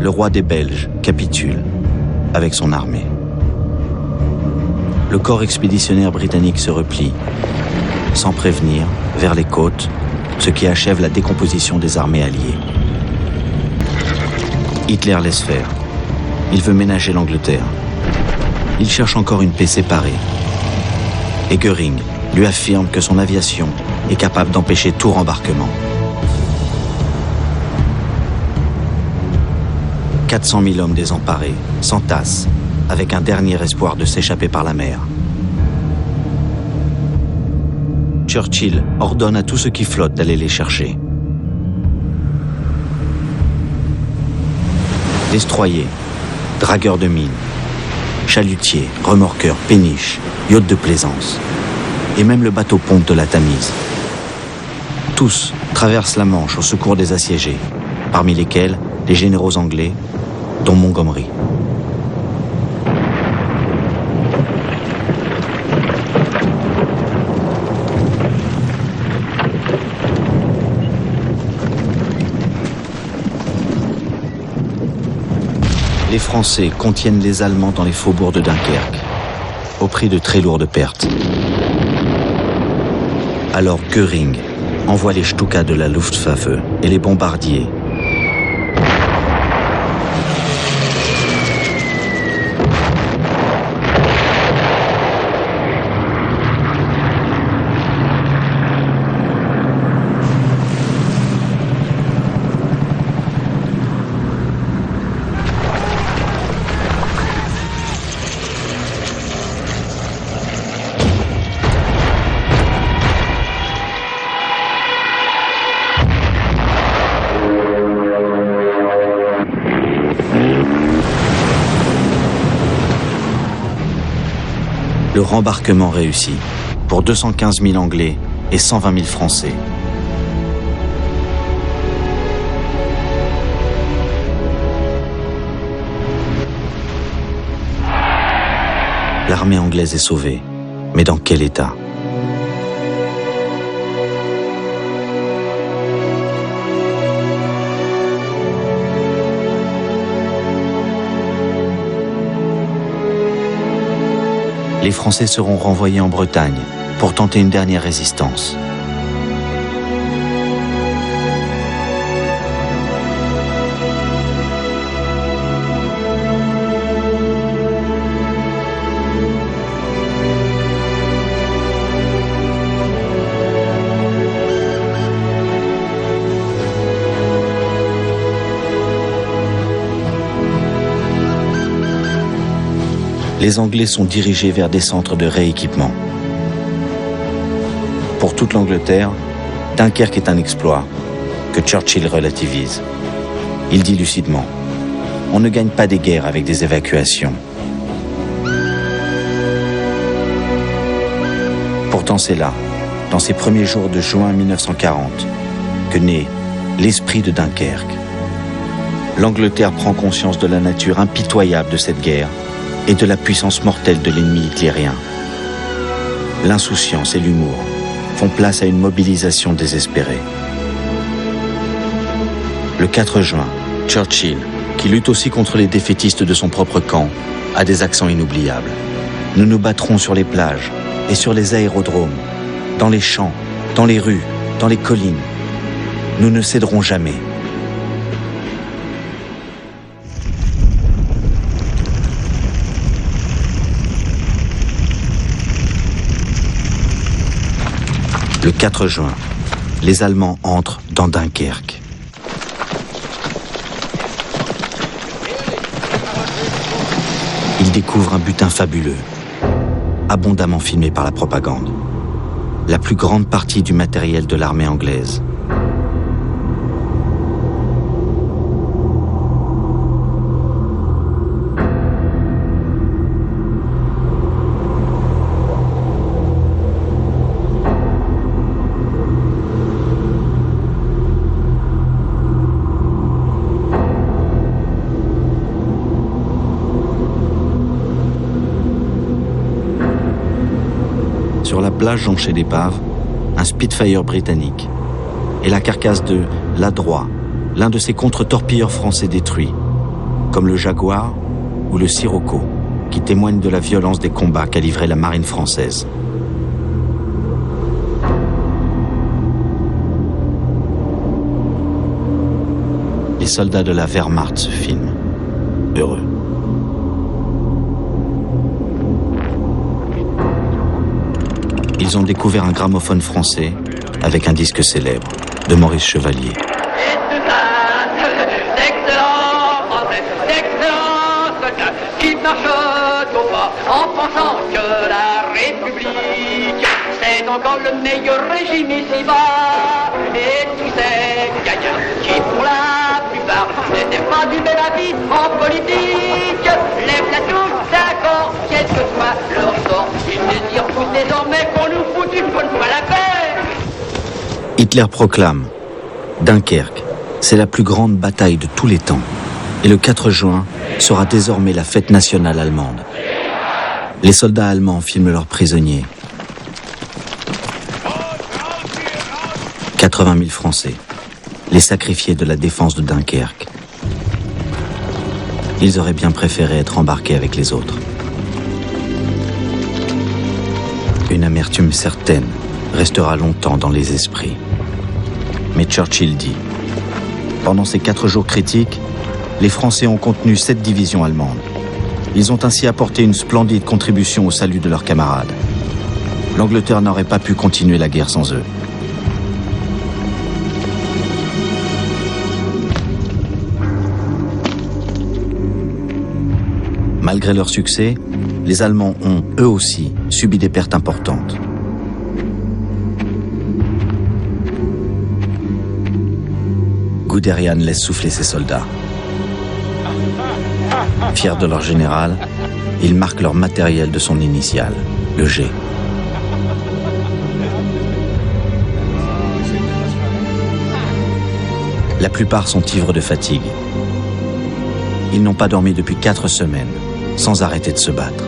le roi des Belges capitule avec son armée. Le corps expéditionnaire britannique se replie, sans prévenir, vers les côtes, ce qui achève la décomposition des armées alliées. Hitler laisse faire. Il veut ménager l'Angleterre. Il cherche encore une paix séparée. Et Göring lui affirme que son aviation est capable d'empêcher tout rembarquement. 400 000 hommes désemparés s'entassent avec un dernier espoir de s'échapper par la mer. Churchill ordonne à tout ce qui flotte d'aller les chercher. Destroyers, dragueurs de mines, chalutiers, remorqueurs, péniches, yachts de plaisance, et même le bateau-pompe de la Tamise. Tous traversent la Manche au secours des assiégés, parmi lesquels les généraux anglais, dont Montgomery. Les Français contiennent les Allemands dans les faubourgs de Dunkerque, au prix de très lourdes pertes. Alors Göring envoie les Stuka de la Luftwaffe et les bombardiers. Le rembarquement réussit pour 215 000 Anglais et 120 000 Français. L'armée anglaise est sauvée, mais dans quel état ? Les Français seront renvoyés en Bretagne pour tenter une dernière résistance. Les Anglais sont dirigés vers des centres de rééquipement. Pour toute l'Angleterre, Dunkerque est un exploit que Churchill relativise. Il dit lucidement : on ne gagne pas des guerres avec des évacuations. Pourtant c'est là, dans ces premiers jours de juin 1940, que naît l'esprit de Dunkerque. L'Angleterre prend conscience de la nature impitoyable de cette guerre et de la puissance mortelle de l'ennemi hitlérien. L'insouciance et l'humour font place à une mobilisation désespérée. Le 4 juin, Churchill, qui lutte aussi contre les défaitistes de son propre camp, a des accents inoubliables. Nous nous battrons sur les plages et sur les aérodromes, dans les champs, dans les rues, dans les collines. Nous ne céderons jamais. Le 4 juin, les Allemands entrent dans Dunkerque. Ils découvrent un butin fabuleux, abondamment filmé par la propagande. La plus grande partie du matériel de l'armée anglaise. Sur la plage jonchée d'épaves, un Spitfire britannique et la carcasse de l'Adroit, l'un de ces contre-torpilleurs français détruits, comme le Jaguar ou le Sirocco, qui témoignent de la violence des combats qu'a livré la marine française. Les soldats de la Wehrmacht se filment, heureux. Ils ont découvert un gramophone français avec un disque célèbre de Maurice Chevalier. Qui marche au pas en pensant que la République c'est encore le meilleur régime ici-bas. Et tous ces gagnants qui pour la plupart n'étaient pas du même avis en politique lèvent la touche, d'accord, quel que soit leur sort. Ils désirent tous désormais qu'on nous foute une bonne fois la paix. Hitler proclame « Dunkerque, c'est la plus grande bataille de tous les temps. Et le 4 juin sera désormais la fête nationale allemande. » Les soldats allemands filment leurs prisonniers. 80 000 Français, les sacrifiés de la défense de Dunkerque. Ils auraient bien préféré être embarqués avec les autres. Une amertume certaine restera longtemps dans les esprits. Mais Churchill dit « Pendant ces 4 jours critiques, les Français ont contenu 7 divisions allemandes. Ils ont ainsi apporté une splendide contribution au salut de leurs camarades. L'Angleterre n'aurait pas pu continuer la guerre sans eux. » Malgré leur succès, les Allemands ont, eux aussi, subi des pertes importantes. Guderian laisse souffler ses soldats. Fiers de leur général, ils marquent leur matériel de son initiale, le G. La plupart sont ivres de fatigue. Ils n'ont pas dormi depuis 4 semaines, sans arrêter de se battre.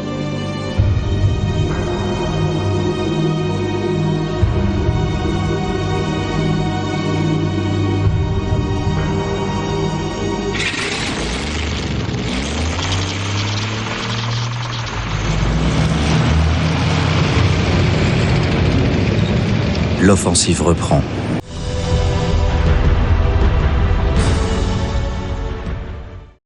L'offensive reprend.